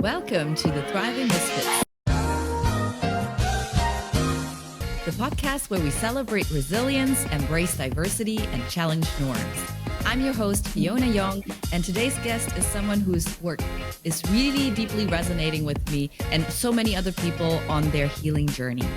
Welcome to the Thriving Misfits, the podcast where we celebrate resilience, embrace diversity, and challenge norms. I'm your host, Fyiona Yong, and today's guest is someone whose work is really deeply resonating with me and so many other people on their healing journey.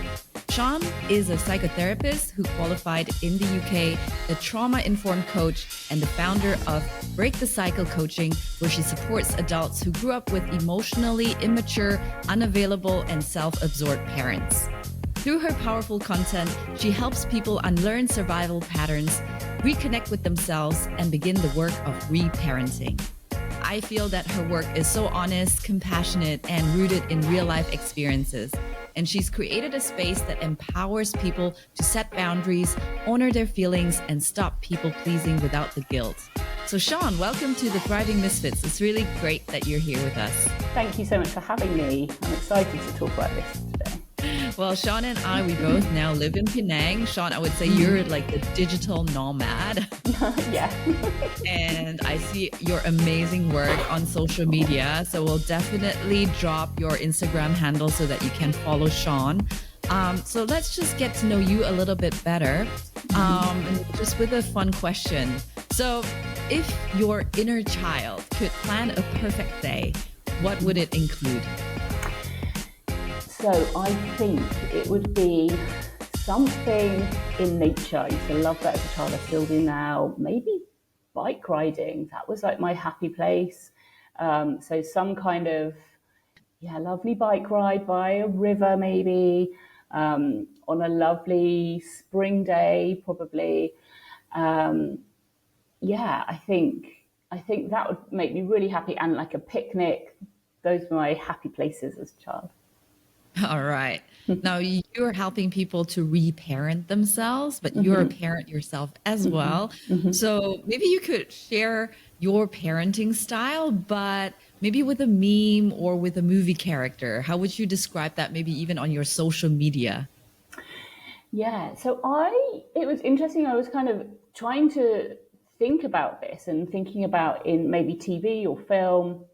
Sian is a psychotherapist who qualified in the UK, a trauma-informed coach, and the founder of Break the Cycle Coaching, where she supports adults who grew up with emotionally immature, unavailable, and self-absorbed parents. Through her powerful content, she helps people unlearn survival patterns, reconnect with themselves, and begin the work of reparenting. I feel that her work is so honest, compassionate, and rooted in real-life experiences. And she's created a space that empowers people to set boundaries, honor their feelings, and stop people-pleasing without the guilt. So Sian, welcome to the Thriving Misfits. It's really great that you're here with us. Thank you so much for having me. I'm excited to talk about this today. Well, Sian and I, we both now live in Penang. Sian, I would say you're like the digital nomad. Yeah. And I see your amazing work on social media. So we'll definitely drop your Instagram handle so that you can follow Sian. So let's just get to know you a little bit better. Just with a fun question. So if your inner child could plan a perfect day, what would it include? So I think it would be something in nature. I used to love that as a child. I still do now. Maybe bike riding. That was like my happy place. So some kind of, lovely bike ride by a river maybe, on a lovely spring day probably. I think that would make me really happy, and like a picnic. Those were my happy places as a child. All right. Now you're helping people to reparent themselves, but you're a parent yourself as well. So maybe you could share your parenting style, but maybe with a meme or with a movie character. How would you describe that, maybe even on your social media? Yeah, so it was interesting. I was kind of trying to think about this and thinking about in maybe TV or film,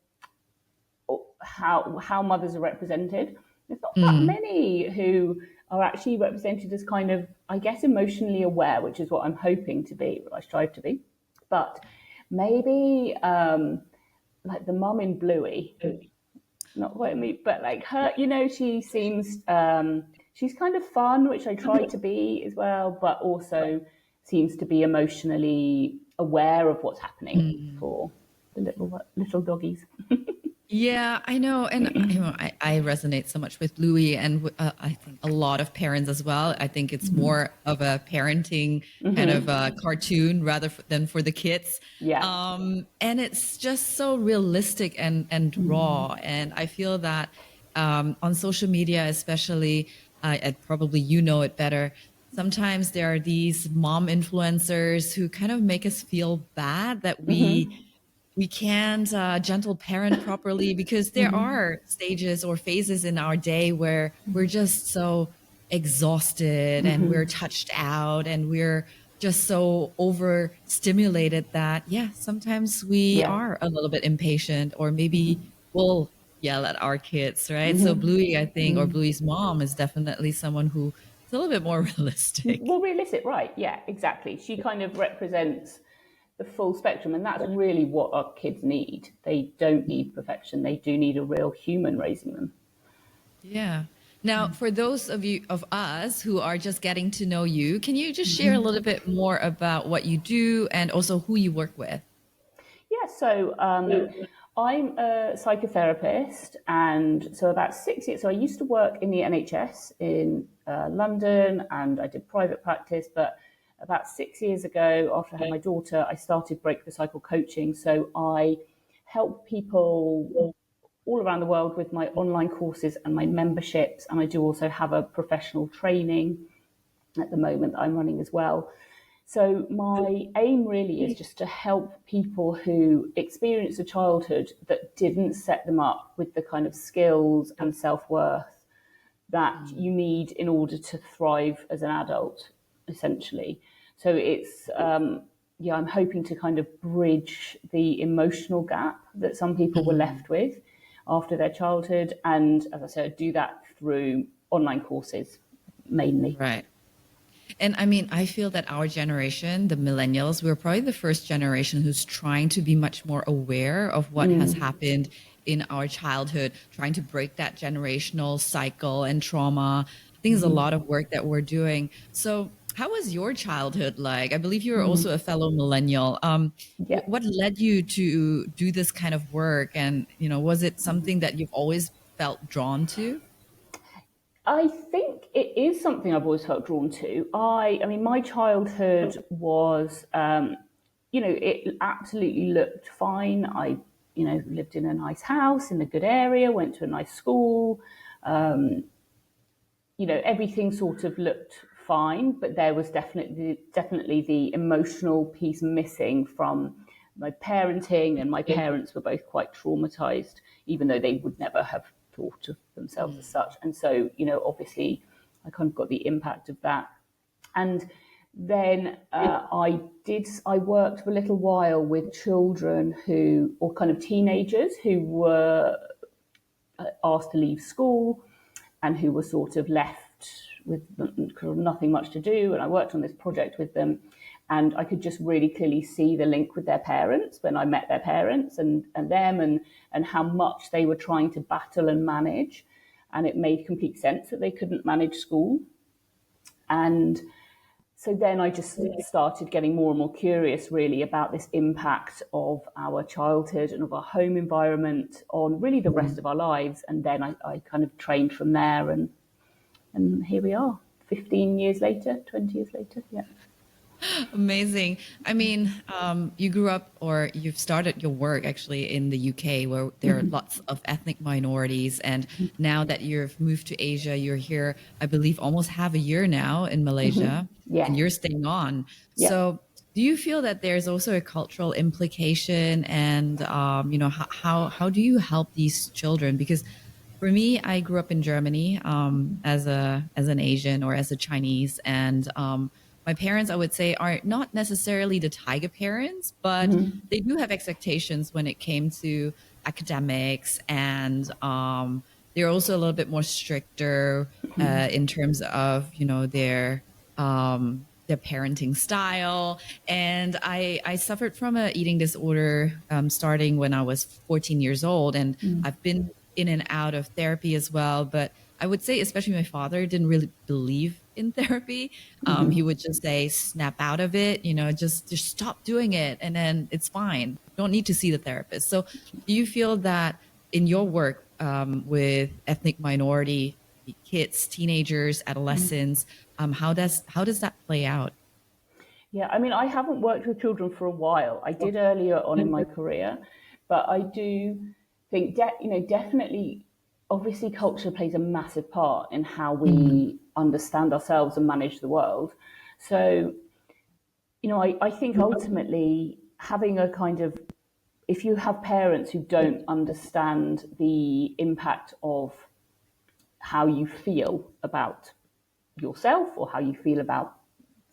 or how mothers are represented. There's not that many who are actually represented as kind of, I guess, emotionally aware, which is what I'm hoping to be, what I strive to be. But maybe like the mum in Bluey, not what I mean, but like her, she seems, she's kind of fun, which I try to be as well, but also seems to be emotionally aware of what's happening for the little doggies. Yeah, I know. And I resonate so much with Bluey, and I think a lot of parents as well. I think it's more of a parenting kind of a cartoon rather than for the kids. Yeah. And it's just so realistic and raw. And I feel that on social media, especially, and probably you know it better, sometimes there are these mom influencers who kind of make us feel bad that we can't gentle parent properly, because there are stages or phases in our day where we're just so exhausted and we're touched out and we're just so overstimulated that, sometimes we are a little bit impatient, or maybe we'll yell at our kids, right? So Bluey, I think, or Bluey's mom is definitely someone who is a little bit more realistic. Well, realistic, right? Yeah, exactly. She kind of represents the full spectrum, and that's really what our kids need. They don't need perfection. They do need a real human raising them. Yeah. Now, for those of us who are just getting to know you, can you just share a little bit more about what you do and also who you work with? Yeah, so I'm a psychotherapist, and so about 6 years. So I used to work in the NHS in London, and I did private practice, but about 6 years ago, after I had my daughter, I started Break the Cycle Coaching. So I help people all around the world with my online courses and my memberships. And I do also have a professional training at the moment that I'm running as well. So my aim really is just to help people who experience a childhood that didn't set them up with the kind of skills and self-worth that you need in order to thrive as an adult, essentially. So it's, I'm hoping to kind of bridge the emotional gap that some people were left with. after their childhood. And as I said, I do that through online courses mainly. Right. And I mean, I feel that our generation, the millennials, we're probably the first generation who's trying to be much more aware of what has happened in our childhood, trying to break that generational cycle and trauma. I think there's a lot of work that we're doing. So how was your childhood like? I believe you were also a fellow millennial. Yeah. What led you to do this kind of work? And, was it something that you've always felt drawn to? I think it is something I've always felt drawn to. I mean, my childhood was, it absolutely looked fine. I, lived in a nice house in a good area, went to a nice school. Everything sort of looked fine, but there was definitely the emotional piece missing from my parenting, and my parents were both quite traumatized, even though they would never have thought of themselves as such. And so, obviously, I kind of got the impact of that. And then I worked for a little while with children or kind of teenagers who were asked to leave school and who were sort of left with nothing much to do. And I worked on this project with them, and I could just really clearly see the link with their parents when I met their parents and them, and how much they were trying to battle and manage. And it made complete sense that they couldn't manage school. And so then I just started getting more and more curious, really, about this impact of our childhood and of our home environment on really the rest of our lives. And then I kind of trained from there, and here we are, 15 years later, 20 years later. Yeah. Amazing. I mean, you grew up, or you've started your work actually in the UK, where there are lots of ethnic minorities. And now that you've moved to Asia, you're here, I believe, almost half a year now in Malaysia, and you're staying on. Yeah. So do you feel that there's also a cultural implication? And, how do you help these children? Because for me, I grew up in Germany as an Asian, or as a Chinese, and my parents, I would say, are not necessarily the tiger parents, but they do have expectations when it came to academics, and they're also a little bit more stricter in terms of their parenting style. And I suffered from a eating disorder starting when I was 14 years old, and I've been in and out of therapy as well. But I would say, especially my father didn't really believe in therapy. He would just say, snap out of it, just stop doing it, and then it's fine. Don't need to see the therapist. So do you feel that in your work with ethnic minority kids, teenagers, adolescents, how does that play out? Yeah, I mean, I haven't worked with children for a while. I did earlier on in my career, but I do think, definitely, obviously, culture plays a massive part in how we understand ourselves and manage the world. So, I think ultimately having a kind of, if you have parents who don't understand the impact of how you feel about yourself, or how you feel about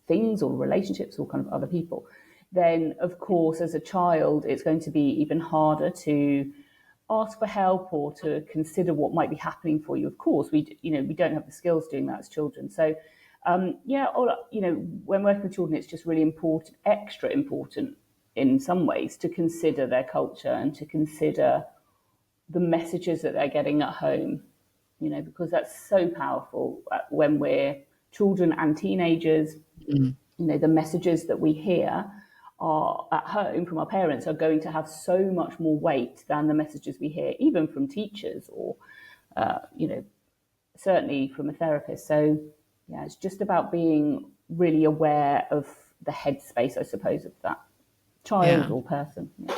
things or relationships or kind of other people, then of course as a child it's going to be even harder to ask for help or to consider what might be happening for you. Of course, we don't have the skills doing that as children. So when working with children, it's just really important, extra important in some ways, to consider their culture and to consider the messages that they're getting at home, because that's so powerful when we're children and teenagers. The messages that we hear are at home from our parents are going to have so much more weight than the messages we hear even from teachers, or certainly from a therapist. So yeah, it's just about being really aware of the headspace, I suppose, of that child or person. Yeah.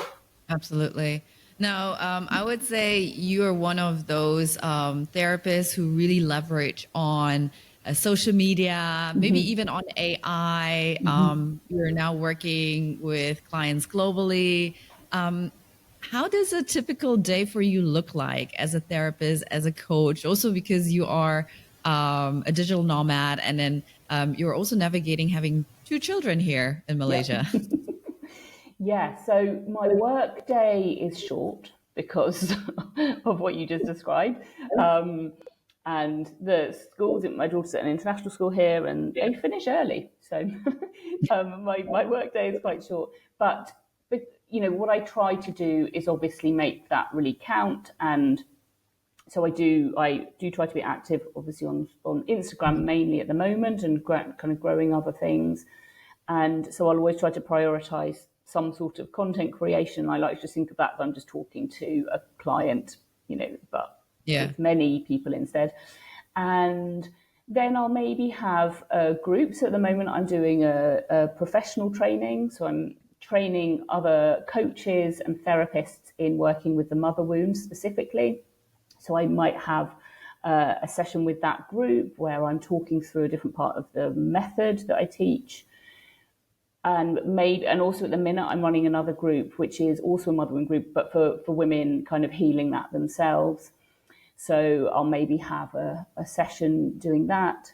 Absolutely. Now, I would say you are one of those therapists who really leverage on social media, maybe even on AI. You're now working with clients globally. How does a typical day for you look like as a therapist, as a coach? Also, because you are a digital nomad, and then you're also navigating having 2 children here in Malaysia. Yeah, so my work day is short. because of what you just described. And the schools, my daughter's at an international school here, and they finish early. So my work day is quite short. But, what I try to do is obviously make that really count. And so I do try to be active, obviously, on Instagram mainly at the moment, and kind of growing other things. And so I'll always try to prioritize some sort of content creation. I like to just think of that I'm just talking to a client, but with many people instead. And then I'll maybe have groups. At the moment, I'm doing a professional training. So I'm training other coaches and therapists in working with the mother wound specifically. So I might have a session with that group where I'm talking through a different part of the method that I teach. And also at the minute, I'm running another group, which is also a mother wound group, but for women kind of healing that themselves. So I'll maybe have a session doing that.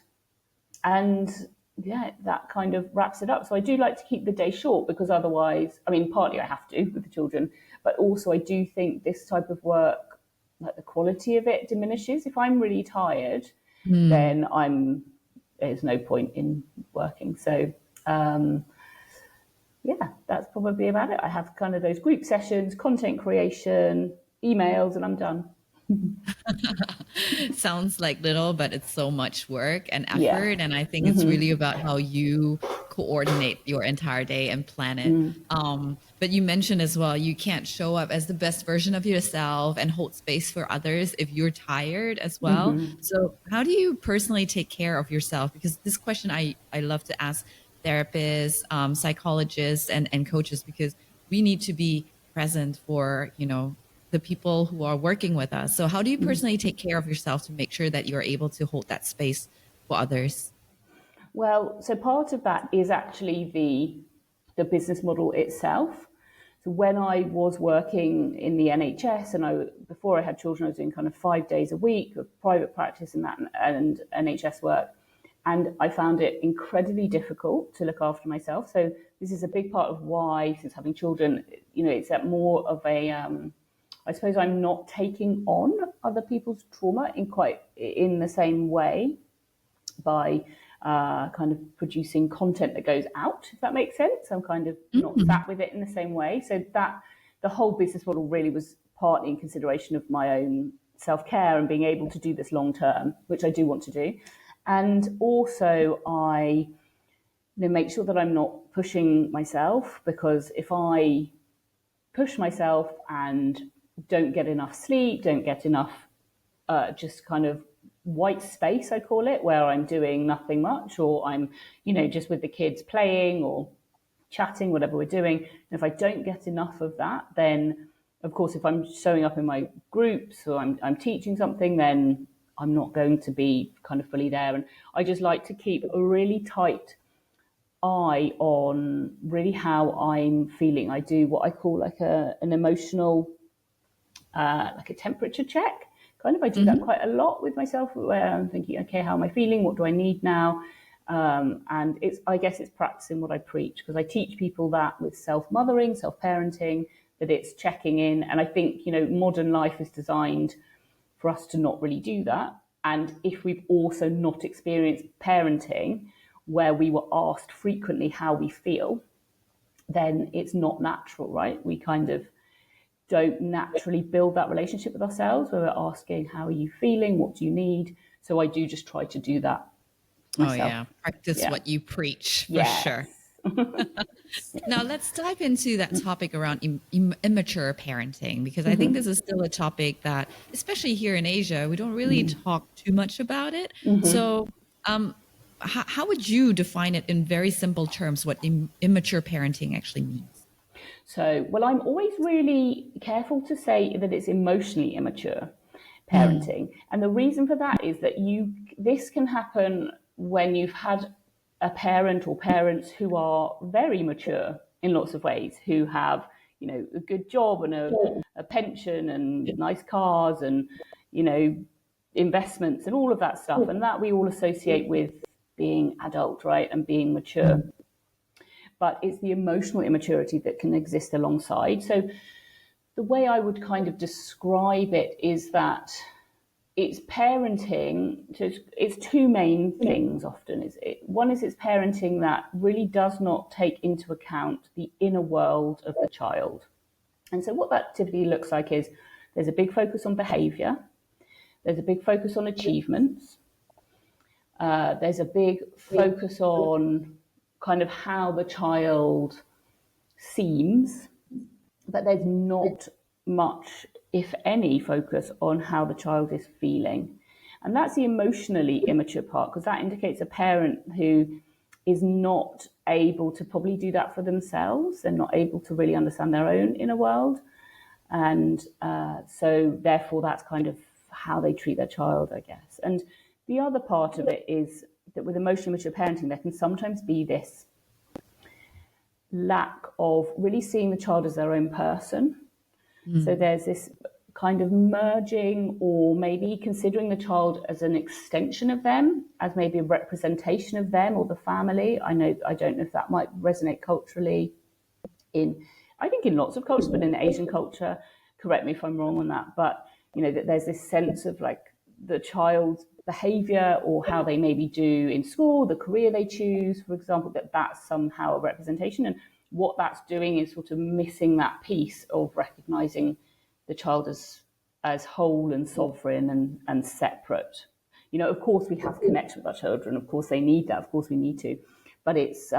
And that kind of wraps it up. So I do like to keep the day short, because otherwise, partly I have to with the children, but also I do think this type of work, like the quality of it diminishes. If I'm really tired, then there's no point in working. So that's probably about it. I have kind of those group sessions, content creation, emails, and I'm done. Sounds like little, but it's so much work and effort. And I think it's really about how you coordinate your entire day and plan it. But you mentioned as well, you can't show up as the best version of yourself and hold space for others if you're tired as well. So how do you personally take care of yourself? Because this question I love to ask therapists, psychologists, and coaches, because we need to be present for, the people who are working with us. So how do you personally take care of yourself to make sure that you're able to hold that space for others? Well, so part of that is actually the business model itself. So when I was working in the NHS, and before I had children, I was doing kind of 5 days a week of private practice and NHS work. And I found it incredibly difficult to look after myself. So this is a big part of why, since having children, it's at more of a, I suppose I'm not taking on other people's trauma in the same way by kind of producing content that goes out, if that makes sense. I'm kind of not sat with it in the same way. So that the whole business model really was partly in consideration of my own self-care and being able to do this long term, which I do want to do. And also I make sure that I'm not pushing myself, because if I push myself and don't get enough sleep, don't get enough just kind of white space, I call it, where I'm doing nothing much, or I'm, just with the kids playing or chatting, whatever we're doing. And if I don't get enough of that, then of course, if I'm showing up in my groups or I'm teaching something, then I'm not going to be kind of fully there. And I just like to keep a really tight eye on really how I'm feeling. I do what I call like an emotional, like a temperature check. Kind of, I do that quite a lot with myself, where I'm thinking, okay, how am I feeling? What do I need now? And I guess it's practicing what I preach, because I teach people that with self-mothering, self-parenting, that it's checking in. And I think, modern life is designed for us to not really do that. And if we've also not experienced parenting where we were asked frequently how we feel, then it's not natural, right? We kind of don't naturally build that relationship with ourselves where we're asking, how are you feeling? What do you need? So I do just try to do that myself. Oh yeah, practice what you preach, for sure. Now let's dive into that topic around immature parenting, because I think this is still a topic that, especially here in Asia, we don't really talk too much about it. So how would you define it in very simple terms, what immature parenting actually means? So, well, I'm always really careful to say that it's emotionally immature parenting. And the reason for that is that this can happen when you've had a parent or parents who are very mature in lots of ways, who have, a good job and a pension and nice cars and, investments and all of that stuff. And that we all associate with being adult, right? And being mature. But it's the emotional immaturity that can exist alongside. So The way I would kind of describe it is that it's parenting. It's two main things often. One is it's parenting that really does not take into account the inner world of the child. And so what that typically looks like is there's a big focus on behavior, there's a big focus on achievements, there's a big focus on kind of how the child seems, but there's not much, if any, focus on how the child is feeling. And that's the emotionally immature part, because that indicates a parent who is not able to probably do that for themselves. They're not able to really understand their own inner world. And so therefore that's kind of how they treat their child, I guess. And the other part of it is that with emotionally mature parenting, there can sometimes be this lack of really seeing the child as their own person. So there's this kind of merging, or maybe considering the child as an extension of them, as maybe a representation of them or the family. I don't know if that might resonate culturally I think in lots of cultures, but in Asian culture, correct me if I'm wrong on that, but that there's this sense of like the child's behavior or how they maybe do in school, the career they choose, for example, that's somehow a representation. And what that's doing is sort of missing that piece of recognizing the child as whole and sovereign and separate. Of course we have connection with our children. Of course they need that. Of course we need to. But it's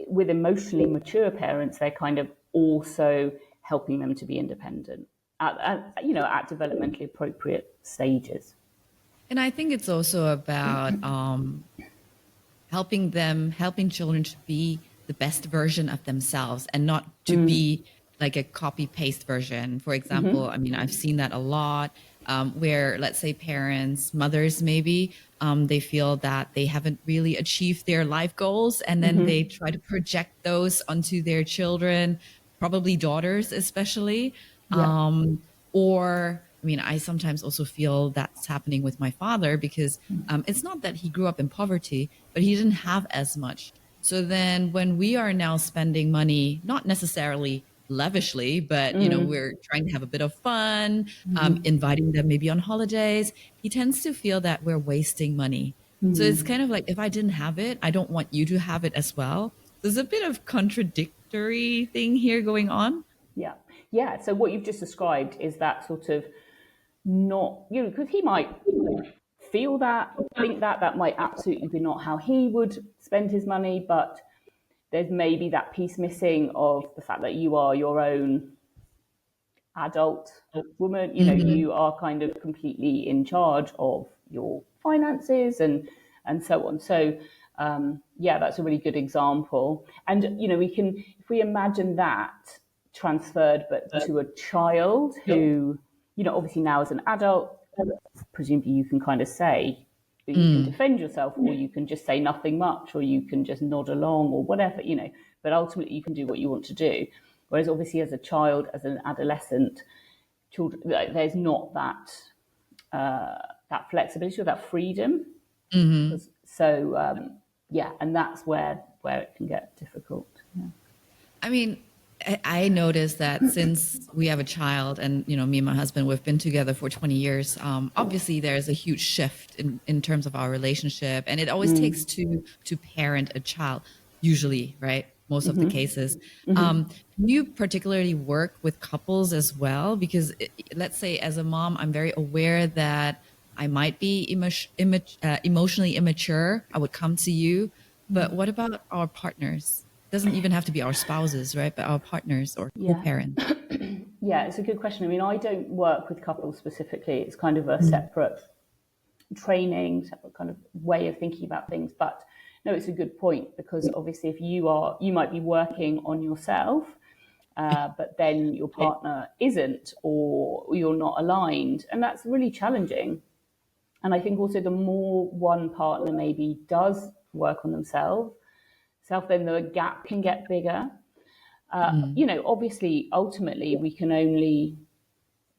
with emotionally mature parents, they're kind of also helping them to be independent at developmentally appropriate stages. And I think it's also about helping children to be the best version of themselves and not to be like a copy paste version. For example, I mean, I've seen that a lot where, let's say, parents, mothers, maybe they feel that they haven't really achieved their life goals, and then they try to project those onto their children, probably daughters especially. Yeah. Or, I mean, I sometimes also feel that's happening with my father, because it's not that he grew up in poverty, but he didn't have as much. So then when we are now spending money, not necessarily lavishly, but we're trying to have a bit of fun, inviting them maybe on holidays, he tends to feel that we're wasting money. So it's kind of like, if I didn't have it, I don't want you to have it as well. There's a bit of contradictory thing here going on. Yeah. So what you've just described is that sort of not, because he might feel that, think that might absolutely be not how he would spend his money, but there's maybe that piece missing of the fact that you are your own adult woman. You are kind of completely in charge of your finances and so on. So that's a really good example. And if we imagine that transferred but to a child who obviously now as an adult, presumably you can kind of say, you can defend yourself, or you can just say nothing much, or you can just nod along, or whatever, but ultimately you can do what you want to do. Whereas obviously as a child, as an adolescent, children, there's not that flexibility or that freedom. So and that's where it can get difficult. Yeah. I mean, I noticed that since we have a child, and me and my husband, we've been together for 20 years. Obviously, there's a huge shift in terms of our relationship, and it always takes two to parent a child, usually, right? Most of the cases. You particularly work with couples as well, because let's say as a mom, I'm very aware that I might be emotionally immature. I would come to you, but what about our partners? Doesn't even have to be our spouses, right? But our partners or co-parents. Yeah, it's a good question. I mean, I don't work with couples specifically. It's kind of a separate training, separate kind of way of thinking about things. But no, it's a good point, because obviously if you might be working on yourself, but then your partner isn't, or you're not aligned. And that's really challenging. And I think also the more one partner maybe does work on themselves, then the gap can get bigger. Obviously, ultimately, we can only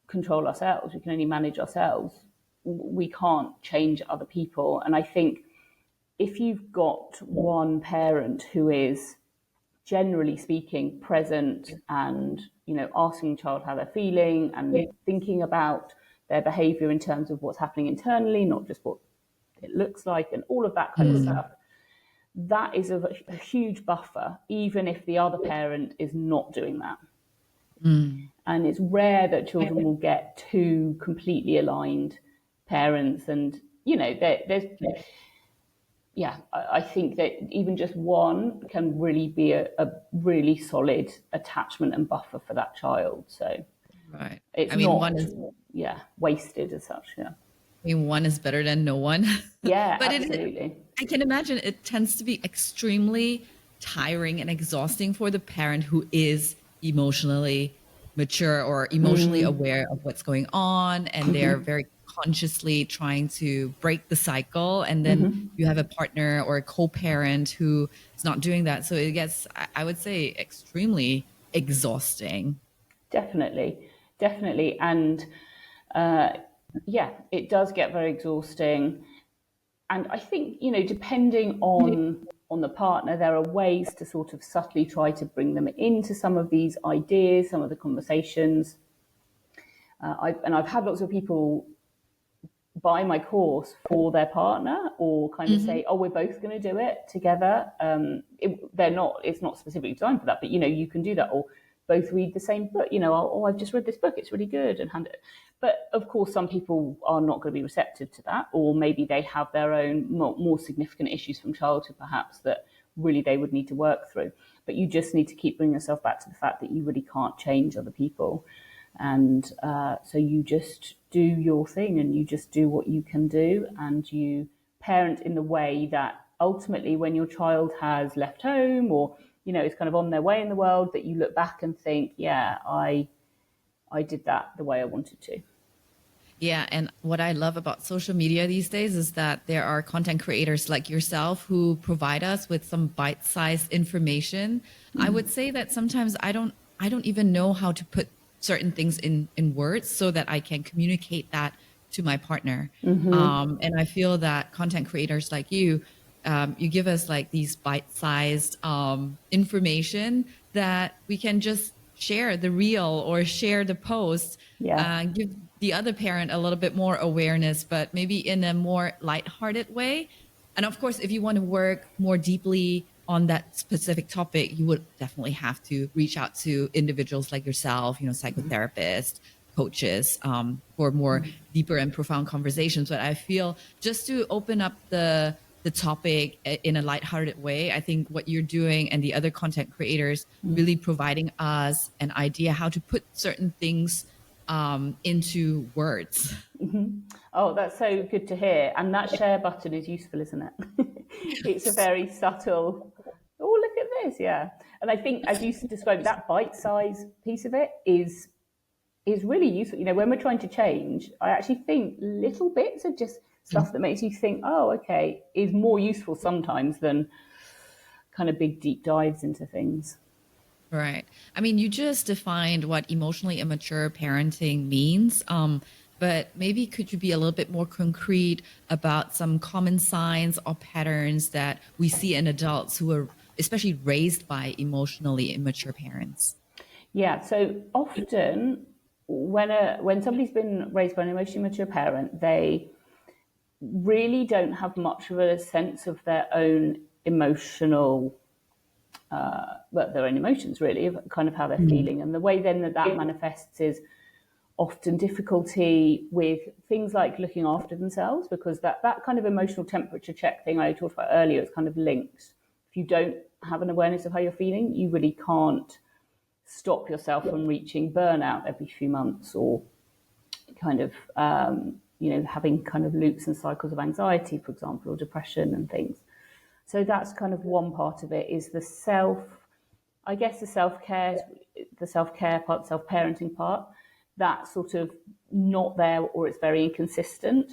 control ourselves. We can only manage ourselves. We can't change other people. And I think if you've got one parent who is generally speaking, present and, asking the child how they're feeling and thinking about their behavior in terms of what's happening internally, not just what it looks like and all of that kind of stuff. That is a huge buffer, even if the other parent is not doing that. And it's rare that children will get two completely aligned parents. And, I think that even just one can really be a really solid attachment and buffer for that child. So Right. it's one is wasted as such. Yeah. I mean, one is better than no one. Yeah, But absolutely. I can imagine it tends to be extremely tiring and exhausting for the parent who is emotionally mature or emotionally aware of what's going on, and they're very consciously trying to break the cycle. And then you have a partner or a co-parent who is not doing that. So it gets, I would say, extremely exhausting. Definitely. And it does get very exhausting. And I think, depending on the partner, there are ways to sort of subtly try to bring them into some of these ideas, some of the conversations. I've had lots of people buy my course for their partner, or kind of say, "Oh, we're both going to do it together." It's not specifically designed for that, but you can do that, or both read the same book. "Oh, I've just read this book; it's really good," and hand it. But of course, some people are not going to be receptive to that, or maybe they have their own more significant issues from childhood, perhaps, that really they would need to work through. But you just need to keep bringing yourself back to the fact that you really can't change other people. And so you just do your thing, and you just do what you can do, and you parent in the way that ultimately, when your child has left home or is kind of on their way in the world, that you look back and think, yeah, I did that the way I wanted to. Yeah, and what I love about social media these days is that there are content creators like yourself who provide us with some bite-sized information. I would say that sometimes I don't even know how to put certain things in words so that I can communicate that to my partner. And I feel that content creators like you give us like these bite-sized information that we can just share the reel or share the post, give the other parent a little bit more awareness, but maybe in a more lighthearted way. And of course, if you want to work more deeply on that specific topic, you would definitely have to reach out to individuals like yourself, psychotherapists, coaches, for more deeper and profound conversations. But I feel just to open up the topic in a lighthearted way, I think what you're doing and the other content creators really providing us an idea how to put certain things into words. Oh, that's so good to hear. And that share button is useful, isn't it? It's a very subtle, oh, look at this. Yeah. And I think, as you described, that bite-sized piece of it is really useful. When we're trying to change, I actually think little bits of just stuff that makes you think, oh, okay, is more useful sometimes than kind of big deep dives into things. Right. I mean, you just defined what emotionally immature parenting means. But maybe could you be a little bit more concrete about some common signs or patterns that we see in adults who are especially raised by emotionally immature parents? Yeah. So often when somebody's been raised by an emotionally immature parent, they really don't have much of a sense of their own emotional their own emotions, really, of kind of how they're feeling. And the way then that manifests is often difficulty with things like looking after themselves, because that kind of emotional temperature check thing I talked about earlier is kind of linked. If you don't have an awareness of how you're feeling, you really can't stop yourself from reaching burnout every few months, or kind of having kind of loops and cycles of anxiety, for example, or depression and things. So that's kind of one part of it, is the self-care part, self-parenting part, that's sort of not there, or it's very inconsistent.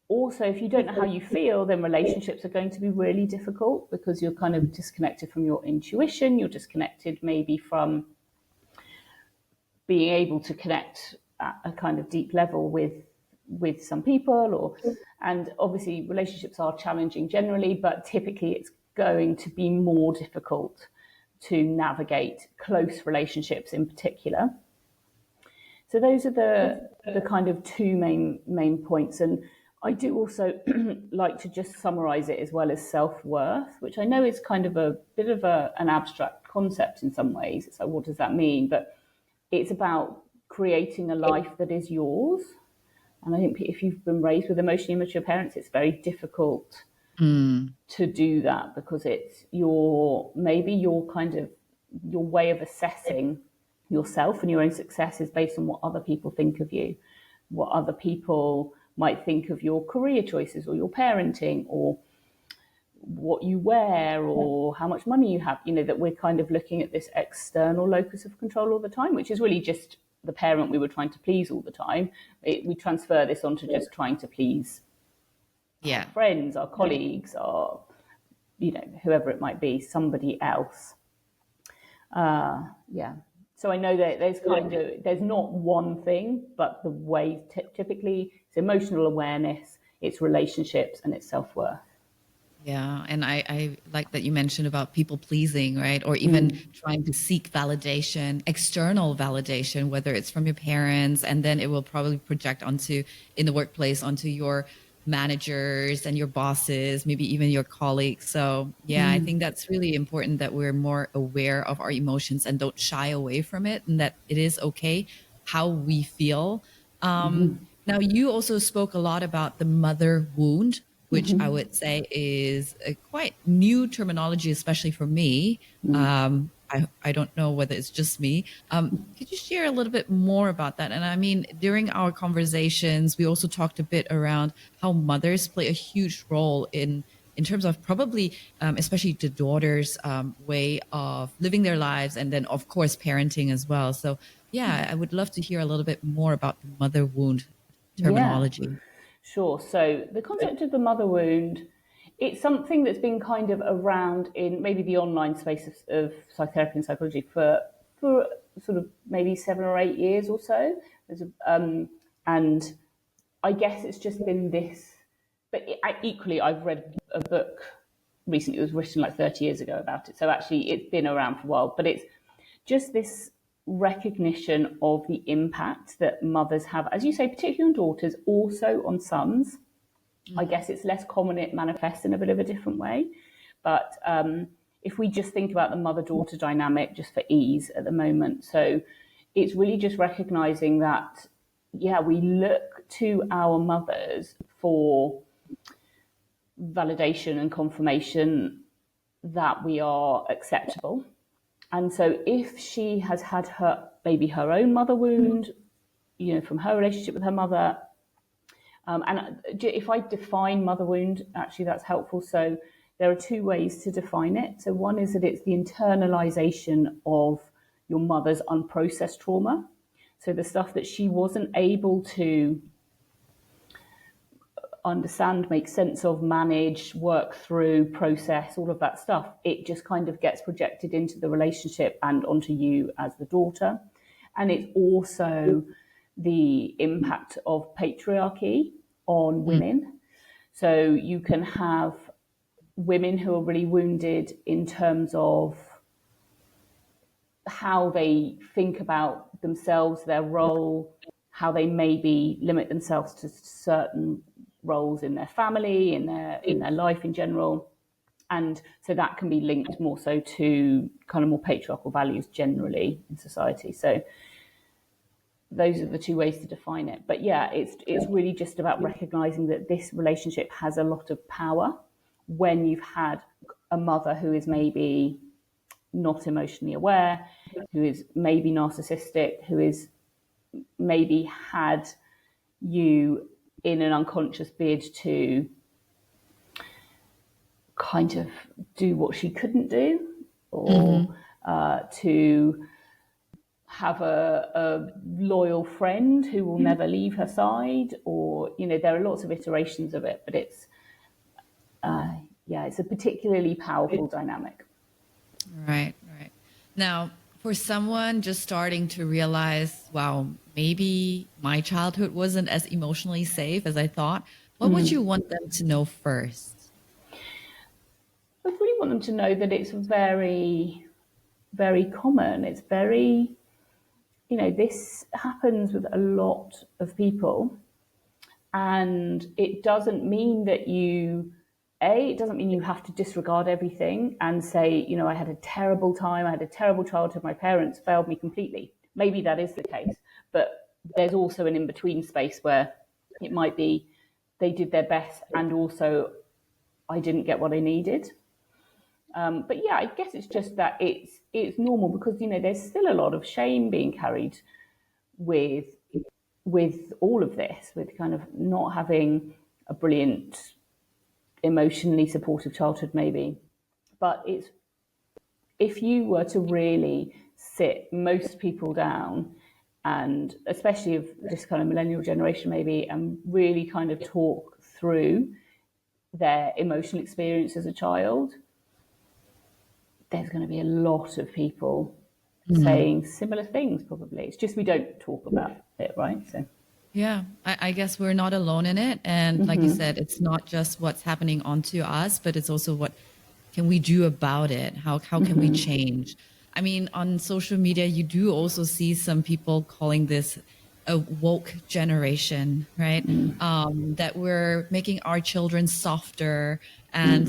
Also, if you don't know how you feel, then relationships are going to be really difficult, because you're kind of disconnected from your intuition. You're disconnected maybe from being able to connect at a kind of deep level with some people, and obviously relationships are challenging generally, but typically it's going to be more difficult to navigate close relationships in particular. So those are the kind of two main points. And I do also like to just summarize it as well as self-worth, which I know is kind of a bit of an abstract concept in some ways. It's like, what does that mean? But it's about creating a life that is yours. And I think if you've been raised with emotionally immature parents, it's very difficult to do that, because it's your way of assessing yourself and your own success is based on what other people think of you, what other people might think of your career choices or your parenting or what you wear or how much money you have. That we're kind of looking at this external locus of control all the time, which is really just the parent we were trying to please all the time. We transfer this onto just trying to please our friends, our colleagues, our whoever it might be, somebody else. So I know that there's not one thing, but the way typically it's emotional awareness, it's relationships, and it's self-worth. Yeah, and I like that you mentioned about people pleasing, right? Or even trying to seek validation, external validation, whether it's from your parents, and then it will probably project onto, in the workplace, onto your managers and your bosses, maybe even your colleagues. So yeah, I think that's really important that we're more aware of our emotions and don't shy away from it, and that it is okay how we feel. Now, you also spoke a lot about the mother wound, which I would say is a quite new terminology, especially for me. I don't know whether it's just me. Could you share a little bit more about that? And I mean, during our conversations, we also talked a bit around how mothers play a huge role in terms of probably, especially the daughters' way of living their lives, and then, of course, parenting as well. So yeah, I would love to hear a little bit more about the mother wound terminology. Yeah, sure. So the concept of the mother wound, it's something that's been kind of around in maybe the online space of psychotherapy and psychology for sort of maybe 7 or 8 years or so. And I guess it's just been this, but equally, I've read a book recently. It was written like 30 years ago about it. So actually it's been around for a while, but it's just this recognition of the impact that mothers have, as you say, particularly on daughters, also on sons. I guess it's less common, it manifests in a bit of a different way. But if we just think about the mother-daughter dynamic, just for ease at the moment, so it's really just recognizing that, we look to our mothers for validation and confirmation that we are acceptable. And so if she has had her own mother wound, from her relationship with her mother, and if I define mother wound, actually that's helpful. So there are 2 ways to define it. So one is that it's the internalization of your mother's unprocessed trauma. So the stuff that she wasn't able to understand, make sense of, manage, work through, process, all of that stuff, it just kind of gets projected into the relationship and onto you as the daughter. And it's also the impact of patriarchy on women. So you can have women who are really wounded in terms of how they think about themselves, their role, how they maybe limit themselves to certain roles in their family, in their life in general. And so that can be linked more so to kind of more patriarchal values generally in society. So those are the 2 ways to define it. But yeah, it's really just about recognizing that this relationship has a lot of power when you've had a mother who is maybe not emotionally aware, who is maybe narcissistic, who is maybe had you in an unconscious bid to kind of do what she couldn't do, or to have a loyal friend who will never leave her side, or there are lots of iterations of it, but it's it's a particularly powerful dynamic. Right. Now, for someone just starting to realize, wow, maybe my childhood wasn't as emotionally safe as I thought, what would you want them to know first? I really want them to know that it's very, very common. It's very, this happens with a lot of people. And it doesn't mean that it doesn't mean you have to disregard everything and say, I had a terrible time, I had a terrible childhood, my parents failed me completely. Maybe that is the case, but there's also an in-between space where it might be they did their best and also I didn't get what I needed. But yeah, I guess it's just that it's normal because, there's still a lot of shame being carried with all of this, with kind of not having a brilliant, emotionally supportive childhood, maybe. But if you were to really sit most people down, and especially of this kind of millennial generation, maybe, and really kind of talk through their emotional experience as a child, there's going to be a lot of people saying similar things, probably. It's just we don't talk about it, right? So. Yeah, I guess we're not alone in it. And like you said, it's not just what's happening onto us, but it's also what can we do about it? How can we change? I mean, on social media, you do also see some people calling this a woke generation, right? That we're making our children softer. And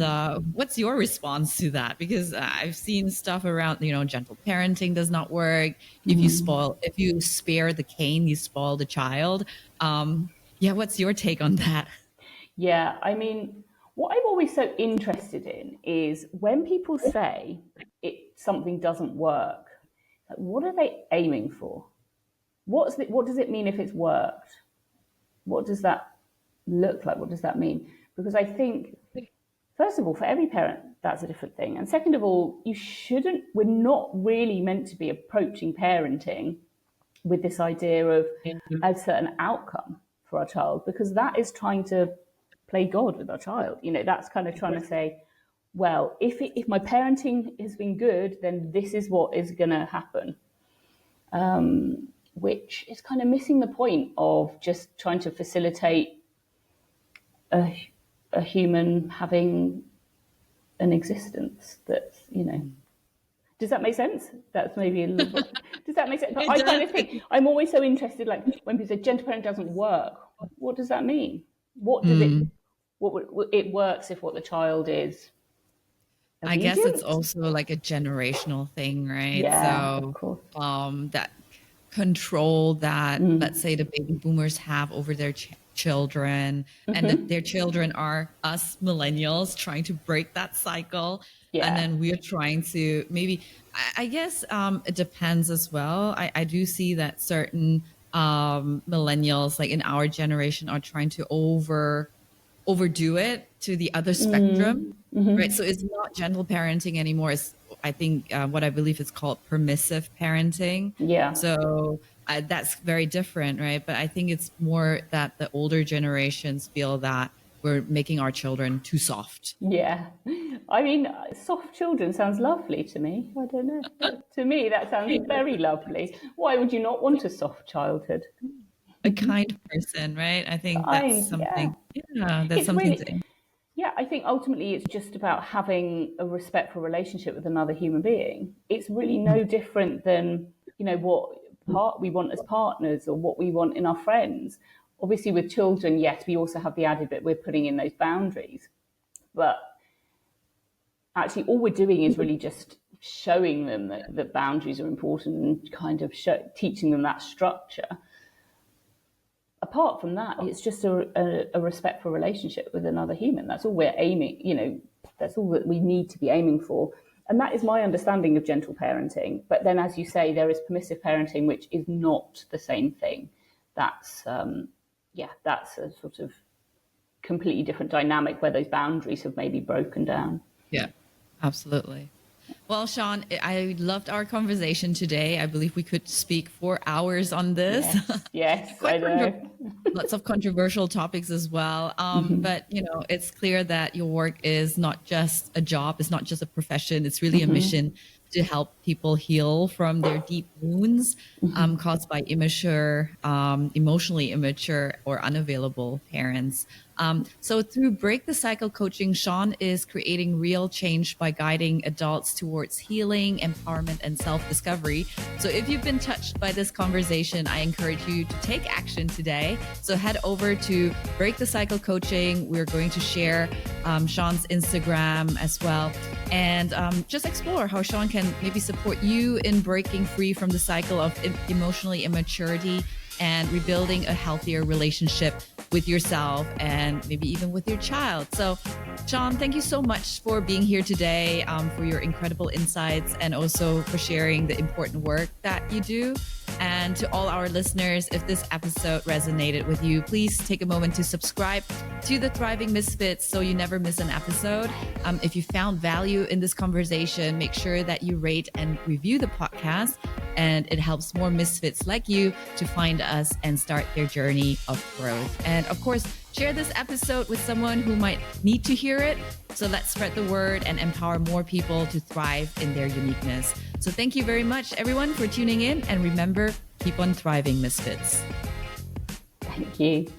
what's your response to that? Because I've seen stuff around, gentle parenting does not work. If you spare the cane, you spoil the child. Yeah, what's your take on that? Yeah, I mean, what I'm always so interested in is when people say something doesn't work, like, what are they aiming for? What does it mean if it's worked? What does that look like? What does that mean? Because I think, first of all, for every parent, that's a different thing. And second of all, we're not really meant to be approaching parenting with this idea of a certain outcome for our child, because that is trying to play God with our child. That's kind of trying to say, well, if my parenting has been good, then this is what is going to happen. Which is kind of missing the point of just trying to facilitate a human having an existence that's, Does that make sense? That's maybe a little bit. Does that make sense? But I kind of think I'm always so interested, like when people say gentle parenting doesn't work, what does that mean? What does it works if what the child is I guess it's also like a generational thing, right? Yeah, so of course. That control that, let's say, the baby boomers have over their children, and that their children are us millennials trying to break that cycle. Yeah. And then we're trying to maybe, I guess it depends as well. I do see that certain millennials, like in our generation, are trying to overdo it to the other spectrum, right? So it's not gentle parenting anymore. It's, I think, what I believe is called permissive parenting. Yeah. So that's very different, right? But I think it's more that the older generations feel that we're making our children too soft. Yeah. I mean, soft children sounds lovely to me. I don't know. To me, that sounds very lovely. Why would you not want a soft childhood? A kind person, right? I think that's something. Yeah, that's it's something really, Yeah, I think ultimately it's just about having a respectful relationship with another human being. It's really no different than, what we want as partners or what we want in our friends. Obviously, with children, yes, we also have the added bit we're putting in those boundaries. But actually, all we're doing is really just showing them that boundaries are important and kind of teaching them that structure. Apart from that, it's just a respectful relationship with another human. That's all we're aiming, that's all that we need to be aiming for. And that is my understanding of gentle parenting. But then, as you say, there is permissive parenting, which is not the same thing. That's a sort of completely different dynamic where those boundaries have maybe broken down. Yeah, absolutely. Well, Sian, I loved our conversation today. I believe we could speak for hours on this. Yes, I know. Lots of controversial topics as well. But, it's clear that your work is not just a job. It's not just a profession. It's really a mission to help people heal from their deep wounds caused by immature, emotionally immature or unavailable parents. So through Break the Cycle coaching, Sian is creating real change by guiding adults towards healing, empowerment, and self-discovery. So if you've been touched by this conversation, I encourage you to take action today. So head over to Break the Cycle coaching. We're going to share Sian's Instagram as well. And just explore how Sian can maybe support you in breaking free from the cycle of emotionally immaturity and rebuilding a healthier relationship with yourself and maybe even with your child. So Sian, thank you so much for being here today, for your incredible insights and also for sharing the important work that you do. And to all our listeners, if this episode resonated with you, please take a moment to subscribe to the Thriving Misfits so you never miss an episode. If you found value in this conversation, make sure that you rate and review the podcast. And it helps more misfits like you to find us and start their journey of growth. And of course, share this episode with someone who might need to hear it. So let's spread the word and empower more people to thrive in their uniqueness. So thank you very much, everyone, for tuning in. And remember, keep on thriving, misfits. Thank you.